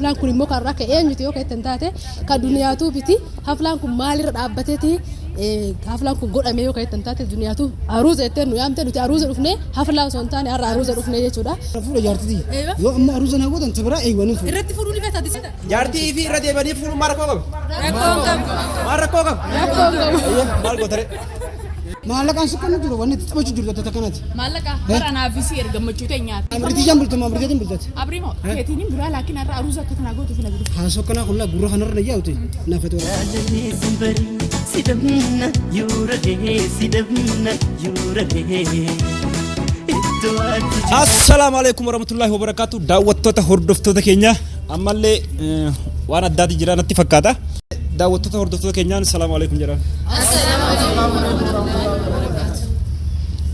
haflaan kun immoo kan rakka eenyuti yoo keessan taate kan duniyaatu biti haflaan kun maalirra dhaabbateeti haflaan kun godhame yoo keessan taate duniyaatu aruuza ettee nu yaamte nuti aruuza dhufne haflaan son taane har'a aruuza dhufne jechuudha. Fuula jaartii yoo amma aruuza na godhan tibira eeywanii fuudha. Irratti fuudhuu ni feeta disita. Jaartii fi irra deebanii fuudhu maal rakkoo qabu? Maal rakkoo qabu? Maal gootare? Maallaqaan sikkanu jiru wanni itti taphachuu jiru tokko kanatti. Maallaqa bara naafisi ergammachuu ta'e nyaata. Amriitii jaan bultuma amriitiin bultate. Abriimo keetiin biraa laakiin har'a aruuza akka kanaa gootu fina jiru. Haasoo kanaa kullaa gurra kanarra na yaa'ute naafatu. Sidamna yuuraree. Assalamu alaikum warahmatullahi wabarakatuh. Daawwattoota hordoftoota keenya ammallee waan addaati jira natti fakkaata. Daawwattoota hordoftoota keenyaan assalamu alaikum jedhan. Assalamu alaikum warahmatullahi wabarakatuh.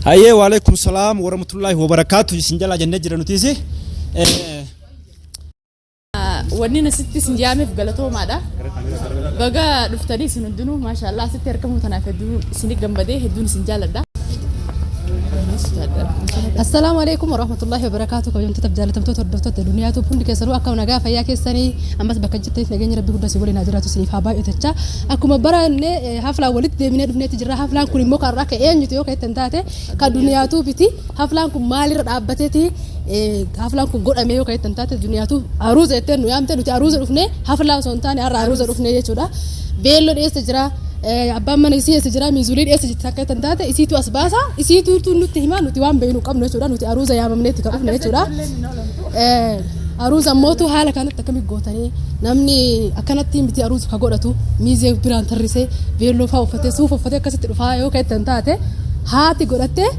Hayyee wa alaikum salaam warahmatullahi wabarakatuh. Isin jalaa jennee jira nutiisi. Wanni nasitti isin jaameef galatoomaadha. Baga dhuftanii isin hundinuu maashaallah asitti argamu tanaaf hedduu isin gammadee hedduun isin jaalladha. Assalamu alaikum warahmatullahi wabarakatuh. Kabajamtoota jaallatamtoota hordoftoota duniyaatu hundi keessanuu akka nagaa fayyaa keessanii ammas bakka jirtaniif nageenya rabbii guddaa si waliin haa jiraatu isiniif haa baay'atacha. Akkuma baranne haflaan walitti deebinee dhufneetti jirra. Haflaan kun immoo kan rakka eenyuti yoo keessan taate kan duniyaatu biti haflaan kun maalirra dhaabbateeti haflaan kun godhame yoo keessan taate duniyaatu aruuza ettee nu yaamte nuti aruuza dhufne haflaan son taane har'a aruuza dhufne jechuudha. Beelloo dhiyeessa jira. Abbaan mana isii eessa jira miizuliin eessa jirti akka tan taate isiitu as baasa isiitu nutti hima nuti waan beeynu qabnu jechuudha nuti aruuza yaamamneetti kan dhufne jechuudha. Aruuza ammootu haala kanatti akkamitti gootanii namni akkanatti miti aruuza ka godhatu miizee biraan tarrisee beelloo fa'aa uffatee suufa uffatee akkasitti dhufaa yoo keessan taate haati godhattee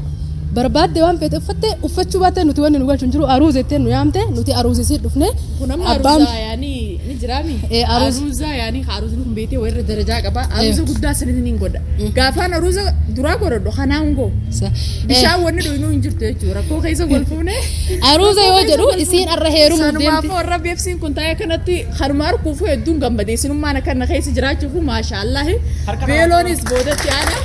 barbaadde waan feete uffachuu baatte nuti wanni nu galchuun jiru aruuza ettee nu yaamte nuti aruuzisii dhufne. Kun amma aruuza yaani ni jiraami. Aruuza yaani aruuzni kun beetee warra darajaa qaba. Aruuza guddaa sanitti hin godha. Gaafaan aruuza duraa godhadhu kanaan goo. Bishaan wanni dhuunuu hin jirtu jechuudha. Rakkoo keessa golfuune. Aruuza yoo jedhu isiin arra heerumuu deemti. Sanumaafuu warra beebsiin kun taa'ee kanatti harmaa harkuufuu hedduun gammadee sinummaan akkana keessa jiraachuufu maashaallah. Beeloonis boodatti aana.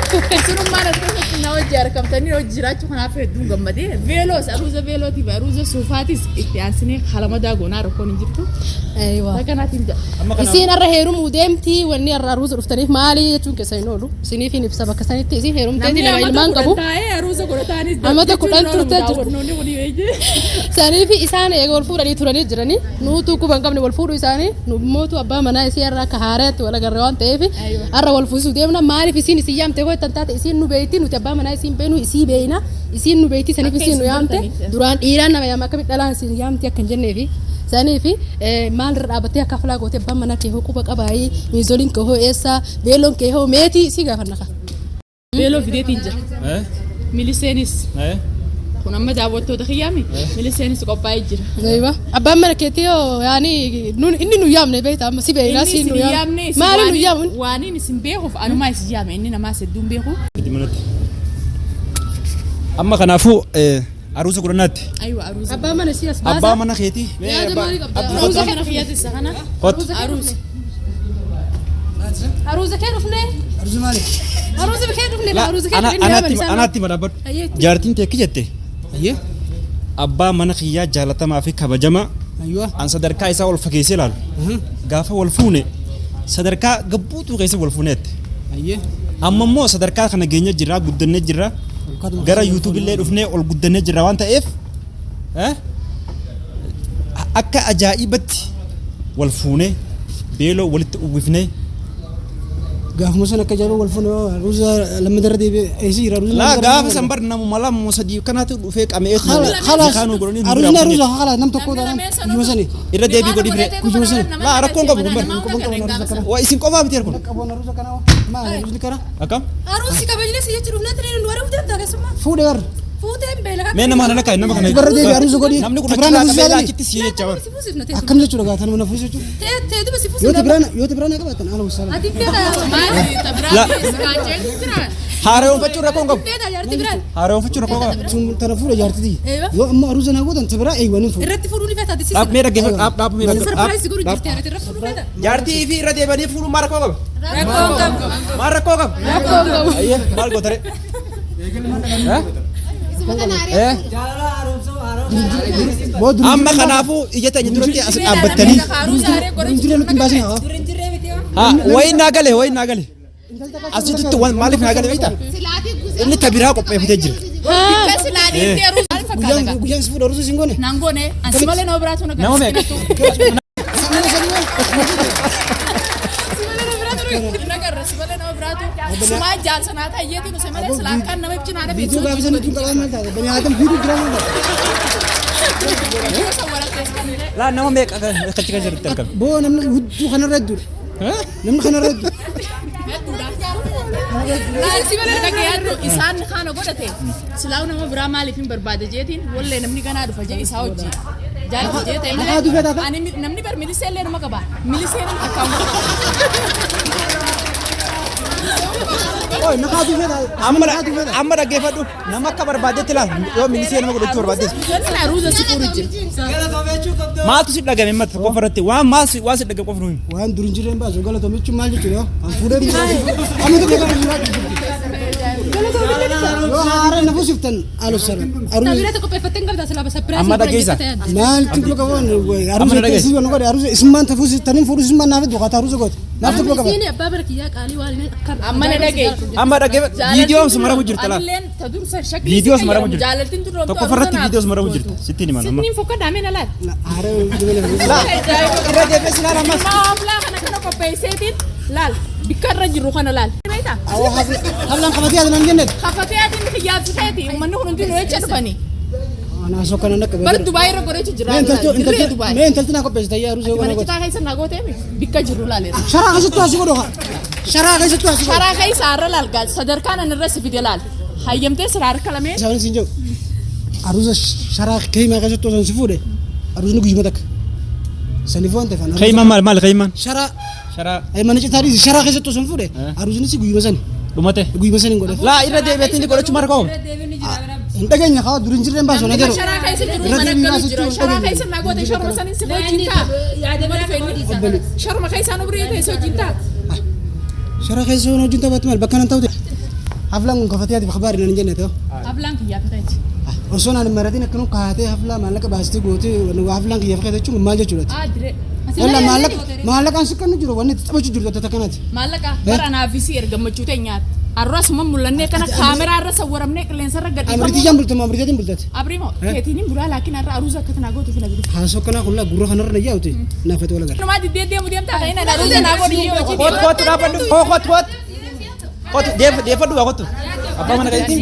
Sinummaan akkasatti na hojii argamtanii hojii jiraachuu kanaaf hedduun gammadee. Beeloos aruuza beelootiif aruuza suufaatis itti aansinee halamadaa goonaa rakkoon hin jirtu. Isiin arra heerumuu deemti wanni arra aruuza dhuftaniif maali jechuun keessa hin oolu isiniif hin ibsa bakka sanitti isiin heerumteeti nama ilmaan qabu amata kudhan turtee jirti saniif isaan eega wal fuudhanii turanii jiranii nuutuu quban qabne wal fuudhuu isaanii nummootu abbaa manaa isii arra akka haareetti wal agarre waan ta'eef arra wal fuudhisuu deemna maaliif isiin isin yaamte koo tan taate isiin nu beeyti nuti abbaa manaa isiin beenu isii beeyna isiin nu beeyti saniif isiin nu yaamte duraan dhiiraan nama yaama akkamitti dhalaan isiin yaamti akka hin jenneefi saniifi maalirra dhaabbattee akka haflaa gootee abbaan manaa kee hoo quba qabaayii miizoliin kee hoo eessa beeloon kee hoo meetii si gaafanna ka. Beeloo fideetiin jira. Miliseenis. Kun amma daawwattoota kiyyaami miliseenis qophaa'ee jira. Abbaan mana keetii hoo yaani inni nu yaamne beektaa amma si beeynaa si nu yaamne. Maali nu yaamun? Waan inni isin beekuuf anumaa isin yaame inni namaa hedduun beeku. Amma kanaafuu aruuza godhannaatti. Aywa aruuza. Abbaan mana si as baasa. Abbaa mana keetii. Aruuza kana kiyyaatti isa kana. Aruuza. Aruuza kee dhufne. Aruuza maali? Aruuza kee dhufne aruuza kee dhufne. Anaatti madaabbadhu. Jaartiin teekki jette. Ayyee. Abbaa mana kiyyaa jaalatamaa fi kabajamaa. Ayyoo. An sadarkaa isaa wal fageessee ilaalu. Gaafa wal fuune sadarkaa gabbuutuu keessa wal fuuneetti. Ayyee. Amma immoo sadarkaa kana geenye jirra guddannee jirra. Gara YouTube illee dhufnee ol guddannee jirra waan ta'eef akka ajaa'ibatti wal fuunee beeloo walitti uwwifnee gaafuma sana akka jaaloo wal fuunee aruuza lamma darra deebi'ee eessi jira aruuza laa gaafa san bar namu mala sadii kanaatu dhufee qameetu kaanuu godhanii aruuza hala nam tokko dhaan guyyuma sani irra deebii godhi fire guyyuma sani laa rakkoon qabu kun bar waa isin qofaa miti kun qaboon aruuza kana maa aruuzni kana akkam aruusi kabajlee si jechuun dhufnatti ni nu warra deemtaa keessumaa fuudhee gar fuuteen beela mee nama kana lakkaa nama kana barra deebii aruuza godhi namni kun akka qabee laachitti si jecha bar akkam jechuudha gaa tan mana fuusu jechuudha teetu basi fuusu yoo tibiraan qabaatan ala wasaala ati fedha maali tabiraan kaajeen jira. Haareewwanfachuun rakkoon qabu. Fedha jaartii biraan. Haareewwanfachuun rakkoon qabu. sun tana fuudha jaartii yoo amma aruuza na godhan tibira eeywanii fuudha irratti fuudhuu ni feeta disisa. Dhaab mee dhaggeeffadhu dhaab mee dhaggeeffadhu. Sarpiraayis godhu jirti ati irratti fuudhuu feeta. Jaartii fi irra deebanii fuudhuun maal rakkoo qabu? Rakkoon qabu. Maal rakkoo qabu? Rakkoon qabu. Ayyee maal gootare? Isuma kana Boo Amma kanaafuu ija teenya duratti as dhaabbattanii. durjiree nutti hin baasin haa. Haa wayi naa gale. Asitti maaliif naa gale beektaa? Inni tabiraa qopheeffatee jira. Guyyaan si fuudha ruusa siin goone. Nangone, ansi malee nama biraatu na Nama meeqa? Sumaa jaalsanaa ta'eetiin usee malee silaakaan nama ibsin haadha Viidiyoo gaafa sana tun qabaa maal taate? Bani Aadam viidiyoo jiraa maal taate? Laa nama meeqa kachi kan jirti argame? Boo namni hudduu kanarra hedduudha. Namni kanarra heddu. Isaan kana godhate silaa nama biraa maaliif hin barbaade jeetiin wallee namni ganaa dhufa jee isaa hojii jaalatu jeetee namni bar miliseellee nama qaba miliseen akkaan Oi nakaatu fedha. Amma dhaggeeffadhu nama akka barbaadetti laal yoo milisee nama godhachuu barbaaddes. Kana ruuza si fuuru jira. Maaltu si dhagame mata qofa irratti waan si dhagame qofa nuyi. Waan dur hin jirreen baasu galatoomachuu maal jechuudha? An fuudhee amma tokko gara yoo haaree na fuusiftan alusara. Tabira tokko qopheeffattee qabda silaa sapiraayis. Amma dhageessa. Maal tuqlu qaban aruusa keessi yoo naqode aruusa ismaan tafuusitaniin fuudhu ismaan naaf duqata aruusa goote. Naaf tuqlu qaban. Siini abbaa barkiyyaa qaalii waan akka. Amma na dhagee. Amma dhaggeeffadhu viidiyoon maramu jirta laal. Viidiyoos maramu jirta. Jaalaltiin tu Tokko farratti viidiyoos maramu jirta. Sitti ni mana. Sittiin fokka daamee na laal. Haaree Irra deebiin laal ammas. Maamlaa kana qopheesseetiin laal bikka irra jiru kana laal. hablaan qabatee adeeman jennee. Kafatee adiin xiyyaabsiteeti uummanni hundi nu echa dhufanii. Anaa sokkana nakka. Bar Dubaay irra godheechu jira. Mee intalti naa qopheessite yaa aruusa Mana citaa keessa naa gootee bikka jiru laaleera. sharaa keessattuu asii godhu sharaa keessattuu asii godhu. Karaa keessa har'a laal gaal sadarkaan ani irra si fide laal. Hayyamtee sira harka lamee. Isaanis hin jiru. Aruusa sharaa keeyimaa keessattuu osoo si fuudhe aruusni guyyuma takka. Saniif waan ta'eef. Keeyimaan maal keeyimaan? Sharaa. Sharaa. Mana citaa dhiisi sharaa keessattuu osoo fuudhe aruusni si guyyuma sani. Dhumate. Guyyuma sani hin godhe. Laa irra deebiin godhachuu marqoo. Hin dhageenya kaa dur hin jirreen baasu na jedhu. Sharaa keessa jiru mana galu jira. Sharaa keessa naa gootee sharma sanin si wajjin taa. Sharma keessa nu birii ta'e wajjin taa. Sharaa keessa osoo wajjin taphattu maal bakka nan ta'u ta'e. Haflaan kun kafatee ati bakka baarii nan jenne ta'u. Hablaan kiyyaa fitaati. Osoo naan maratiin akkanuu kaatee haflaa maallaqa baastee gootee haflaan kiyyaa fakkaata jechuun maal jechuudha. Dire. Walla maallaqaan si kannu jiru wanni taphachuu jiru akka kanatti. Maallaqa bara naafisi ergammachuu ta'e nyaata. Arrasuma mul'annee kana kaameraa irra sawwaramnee qilleensa irra gadhiifamu. Amriitiin bultuma amriitiin bultate. Abrimo keetiin bulaa laakiin har'a aruuza akka tanaa gootu fina bitu. Haasoo kanaa kun gurra kanarra na yaa'ute naafate wala gara. Namaa diddee deemu deemtaa ta'in aruuza naa godhi yoo hojii. Kootu dhaabadhu. Kootu deeffadhu waa kootu. Abbaa mana gadi.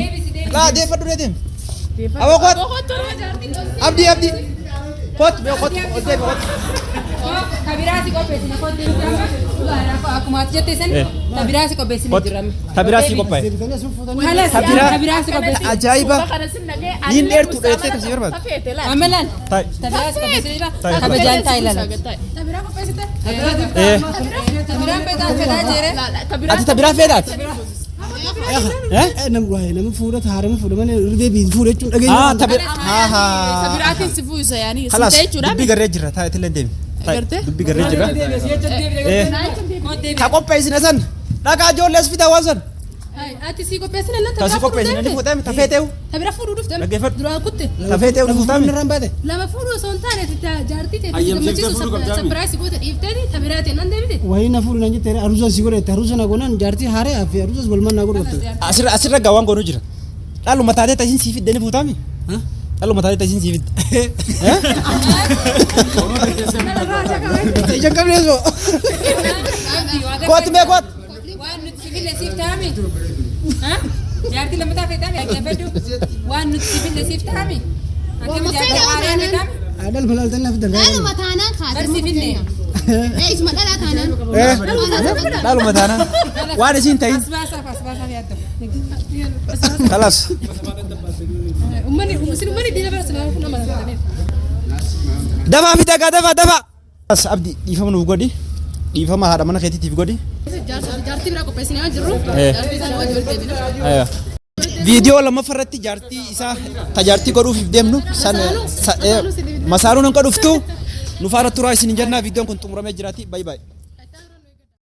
Laa deeffadhu deetem. Aboo kootu. Abdii. Kootu kootu kootu. Tabiraasi qopheessina akkuma ati jette san tabiraasi qopheessina jirame. Tabiraasi qophaa'e. Tabiraasi qopheessina. Ajaa'iba. Niin dheertu dheettee kasi barbaadu. Amalan. Tabiraasi qopheessina. Kabajaan taa'ilala. Tabiraa qopheessite. Tabiraan fedaa jire. Ati tabiraa fedaati. Nama fuudha haarama fuudha malee irdee biin fuudha jechuun dhageenya. Tabiraatiin si fuusa yaani. Kalaas dubbii garree jirra taa'eetti illee deemi. Dubbii garree jirra. Ka qopheessine san dhagaa ijoollees fidaa waan san. Ati si qopheessine lan Kasi qopheessine ni fuudhame tafeeteewu. Tabira fuudhuu dhufte. Dhaggeeffadhu. Duraan kutte. Tafeeteewu ni fuudhame. Irraan baate. Lama fuudhuu osoo hin taane jaartii ta'e gammachiisu sapiraayis goota dhiifteeti tabiraa ta'e nan deebite. Wayii na fuudhu nan jettee aruusa si godhette aruusa na goonaan jaartii haaree hafe aruusas walman na godhu gotte. Asirra gawaan goonuu jira. Dhaaluma taatee tasiin sii fidde ni fuudhame. Dhaaluma taatee tasiin sii fidde. Ijaan qabnee soo. Kootu mee kootu. Waan nuti sibiila siif taa'ame. Jaartii lammataa feetame dhaggeeffadhu. Waan nuti sibiila siif taa'ame. Akkami jaartii haaraa feetame. Adal malaaltan lafi dargaa. Dhaaluma taanaan kaasa. Barsi finne. Isuma dhalaa taanaan. Dhaaluma taanaan. Waan isiin ta'in. Asbaasaaf yaadda. Kalaas. Ummanni diina bara silaa nama namataniif. Dabaa fi dabaa. As abdii dhiifama nuuf godhi. Dhiifama haadha mana keetiitiif godhi. Jaartii biraa qopheessinee waan jirru. Jaartii sana wajjin deebina. Viidiyoo lammaffaa irratti jaartii isaa tajaajiltii godhuuf deemnu san masaaruun akka dhuftu nu faana turaa isin jennaa viidiyoon kun xumuramee jiraati. Baay'ee.